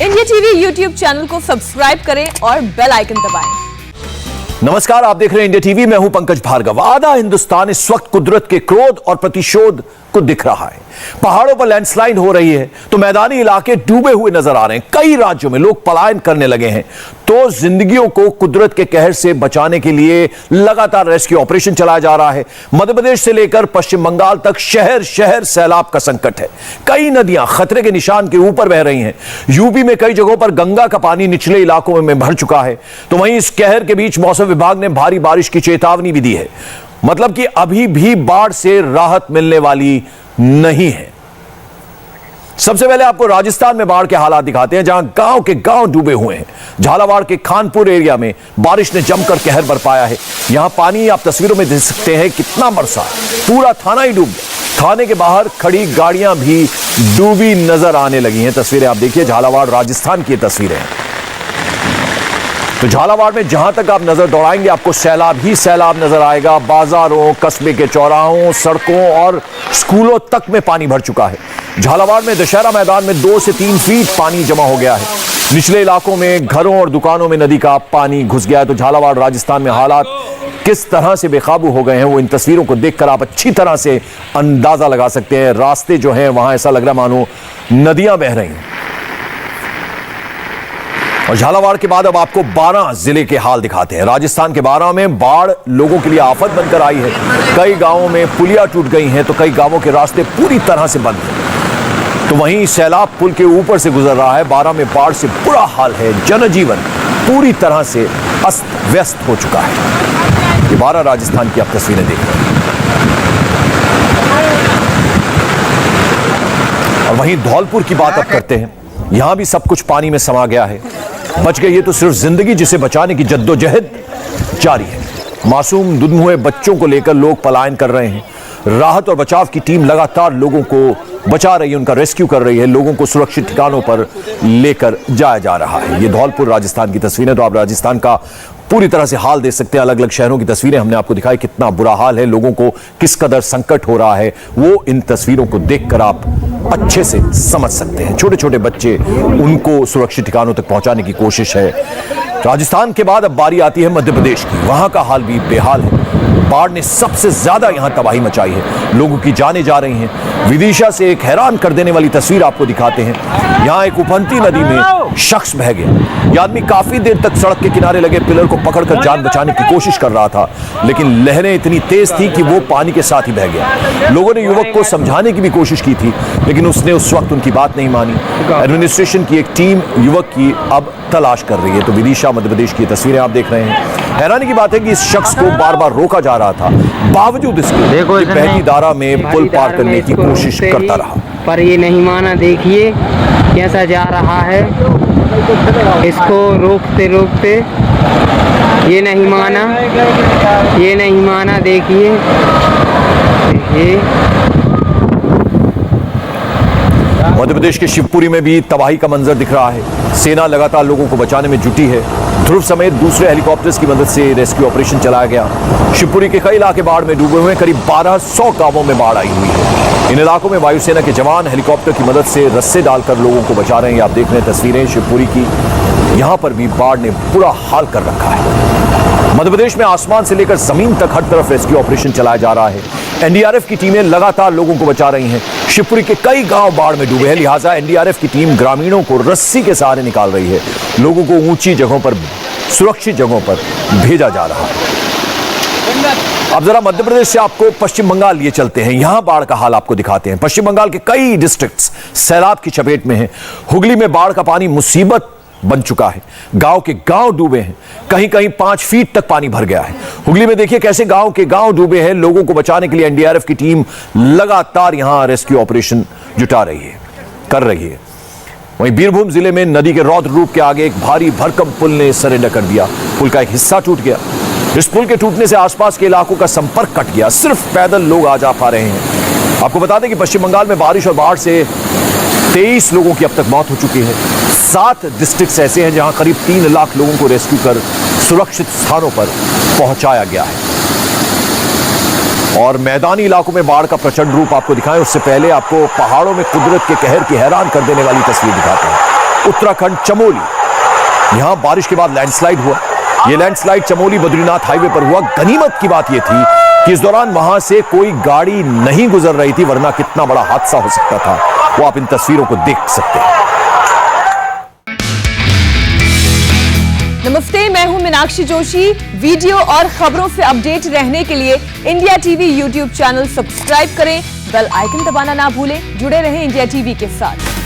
India TV YouTube channel को subscribe करें और बेल आइकन दबाएं। नमस्कार, आप देख रहे हैं इंडिया टीवी। मैं हूं पंकज भार्गव। आधा हिंदुस्तान इस वक्त कुदरत के क्रोध और प्रतिशोध को दिख रहा है। पहाड़ों पर लैंडस्लाइड हो रही है तो मैदानी इलाके डूबे हुए नजर आ रहे हैं। कई राज्यों में लोग पलायन करने लगे हैं तो जिंदगियों को कुदरत के कहर से बचाने के लिए लगातार रेस्क्यू ऑपरेशन चलाया जा रहा है। मध्य प्रदेश से लेकर पश्चिम बंगाल तक शहर शहर सैलाब का संकट है। कई नदियां खतरे के निशान के ऊपर बह रही हैं। यूपी में कई जगहों पर गंगा का पानी निचले इलाकों में भर चुका है। तो वहीं इस कहर के बीच मौसम विभाग ने भारी बारिश की चेतावनी भी दी है। मतलब कि अभी भी बाढ़ से राहत मिलने वाली नहीं है। सबसे पहले आपको राजस्थान में बाढ़ के हालात दिखाते हैं, जहां गांव के गांव डूबे हुए हैं। झालावाड़ के खानपुर एरिया में बारिश ने जमकर कहर बरपाया है। यहां पानी आप तस्वीरों में देख सकते हैं कितना बरसा, पूरा थाना ही डूब गया। थाने के बाहर खड़ी गाड़ियां भी डूबी नजर आने लगी हैं। तस्वीरें आप देखिए, झालावाड़ राजस्थान की तस्वीरें हैं। तो झालावाड़ में जहां तक आप नजर दौड़ाएंगे आपको सैलाब ही सैलाब नजर आएगा। बाजारों, कस्बे के चौराहों, सड़कों और स्कूलों तक में पानी भर चुका है। झालावाड़ में दशहरा मैदान में 2 से 3 फीट पानी जमा हो गया है। निचले इलाकों में घरों और दुकानों में नदी का पानी घुस गया है। तो झालावाड़ राजस्थान में हालात किस तरह से बेकाबू हो गए हैं वो इन तस्वीरों को देखकर आप अच्छी तरह से अंदाजा लगा सकते हैं। रास्ते जो हैं वहां ऐसा लग रहा मानो नदियां बह रही हैं। और झालावाड़ के बाद अब आपको 12 जिले के हाल दिखाते हैं। राजस्थान के 12 में बाढ़ लोगों के लिए आफत बनकर आई है। कई गांवों में पुलियां टूट गई हैं तो कई गांवों के रास्ते पूरी तरह से बंद हैं। तो वहीं सैलाब पुल के ऊपर से गुजर रहा है। 12 में बाढ़ से बुरा हाल है। जनजीवन पूरी तरह से अस्त व्यस्त हो चुका है। ये 12 राजस्थान की आप तस्वीरें देख रहे हैं। और वहीं धौलपुर की बात अब करते हैं। यहां भी सब कुछ पानी में समा गया है। बच गई है तो सिर्फ जिंदगी, जिसे बचाने की जद्दोजहद जारी है। मासूम दुधमुहे बच्चों को लेकर लोग पलायन कर रहे हैं। राहत और बचाव की टीम लगातार लोगों को बचा रही है, उनका रेस्क्यू कर रही है। लोगों को सुरक्षित ठिकानों पर लेकर जाया जा रहा है। ये धौलपुर राजस्थान की तस्वीरें। तो आप राजस्थान का पूरी तरह से हाल देख सकते हैं। अलग अलग शहरों की तस्वीरें हमने आपको दिखाई, कितना बुरा हाल है, लोगों को किस कदर संकट हो रहा है वो इन तस्वीरों को देखकर आप अच्छे से समझ सकते हैं। छोटे छोटे बच्चे, उनको सुरक्षित ठिकानों तक पहुंचाने की कोशिश है। राजस्थान के बाद अब बारी आती है मध्य प्रदेश की। वहां का हाल भी बेहाल है। बाढ़ ने सबसे ज्यादा यहां तबाही मचाई है। लोगों की जानें जा रही हैं। विदिशा से एक हैरान कर देने वाली तस्वीर आपको दिखाते हैं। यहां एक उफनती नदी में शख्स बह गया। यह आदमी काफी देर तक सड़क के किनारे लगे पिलर को पकड़कर जान बचाने की कोशिश कर रहा था, लेकिन लहरें इतनी तेज थी कि वो पानी के साथ ही बह गया। लोगों ने युवक को समझाने की भी कोशिश की थी, लेकिन उसने उस वक्त उनकी बात नहीं मानी। एडमिनिस्ट्रेशन की एक टीम युवक की अब तलाश कर रही है। तो विदिशा मध्य प्रदेश की तस्वीरें आप देख रहे हैं। हैरानी की बात है कि इस शख्स को बार बार रोका जा रहा था, बावजूद इसके कि बहती धारा में पुल पार करने की कोशिश करता रहा, पर ये नहीं माना। देखिए कैसा जा रहा है, इसको रोकते रोकते ये नहीं माना, ये नहीं माना। देखिए मध्य प्रदेश के शिवपुरी में भी तबाही का मंजर दिख रहा है। सेना लगातार लोगों को बचाने में जुटी है। ध्रुव समेत दूसरे हेलीकॉप्टर्स की मदद से रेस्क्यू ऑपरेशन चलाया गया। शिवपुरी के कई इलाके बाढ़ में डूबे हुए हैं। करीब 1200 गांवों में बाढ़ आई हुई है। इन इलाकों में वायुसेना के जवान हेलीकॉप्टर की मदद से रस्से डालकर लोगों को बचा रहे हैं। आप देख रहे हैं तस्वीरें शिवपुरी की। यहां पर भी बाढ़ ने बुरा हाल कर रखा है। मध्य प्रदेश में आसमान से लेकर जमीन तक हर तरफ रेस्क्यू ऑपरेशन चलाया जा रहा है। एनडीआरएफ की टीमें लगातार लोगों को बचा रही हैं। शिवपुरी के कई गांव बाढ़ में डूबे हैं, लिहाजा एनडीआरएफ की टीम ग्रामीणों को रस्सी के सहारे निकाल रही है। लोगों को ऊंची जगहों पर, सुरक्षित जगहों पर भेजा जा रहा है। अब जरा मध्य प्रदेश से आपको पश्चिम बंगाल लिए चलते हैं। यहां बाढ़ का हाल आपको दिखाते हैं। पश्चिम बंगाल के कई डिस्ट्रिक्ट्स सैलाब की चपेट में हैं। हुगली में बाढ़ का पानी मुसीबत बन चुका है। गांव के गांव डूबे हैं। कहीं कहीं 5 फीट तक पानी भर गया है। हुगली में देखिए कैसे गांव के गांव डूबे हैं। लोगों को बचाने के लिए एनडीआरएफ की टीम लगातार यहां रेस्क्यू ऑपरेशन जुटा रही है, कर रही है। वहीं बीरभूम जिले में नदी के रौद्र रूप के आगे एक भारी भरकम पुल ने सरेंडर कर दिया। पुल का एक हिस्सा टूट गया। इस पुल के टूटने से आसपास के इलाकों का संपर्क कट गया। सिर्फ पैदल लोग आ जा पा रहे हैं। आपको बता दें कि पश्चिम बंगाल में बारिश और बाढ़ से 23 लोगों की अब तक मौत हो चुकी है। 7 डिस्ट्रिक्ट्स ऐसे हैं जहां करीब 3 लाख लोगों को रेस्क्यू कर सुरक्षित स्थानों पर पहुंचाया गया है। और मैदानी इलाकों में बाढ़ का प्रचंड रूप आपको दिखाएं, उससे पहले आपको पहाड़ों में कुदरत के कहर की हैरान कर देने वाली तस्वीर दिखाते हैं। उत्तराखंड चमोली, यहां बारिश के बाद लैंडस्लाइड हुआ। यह लैंडस्लाइड चमोली बद्रीनाथ हाईवे पर हुआ। गनीमत की बात यह थी कि इस दौरान वहां से कोई गाड़ी नहीं गुजर रही थी, वरना कितना बड़ा हादसा हो सकता था वो आप इन तस्वीरों को देख सकते हैं। नमस्ते, मैं हूं मीनाक्षी जोशी। वीडियो और खबरों से अपडेट रहने के लिए India TV YouTube channel subscribe करें, बेल आइकन दबाना ना भूलें। जुड़े रहें इंडिया टीवी के साथ।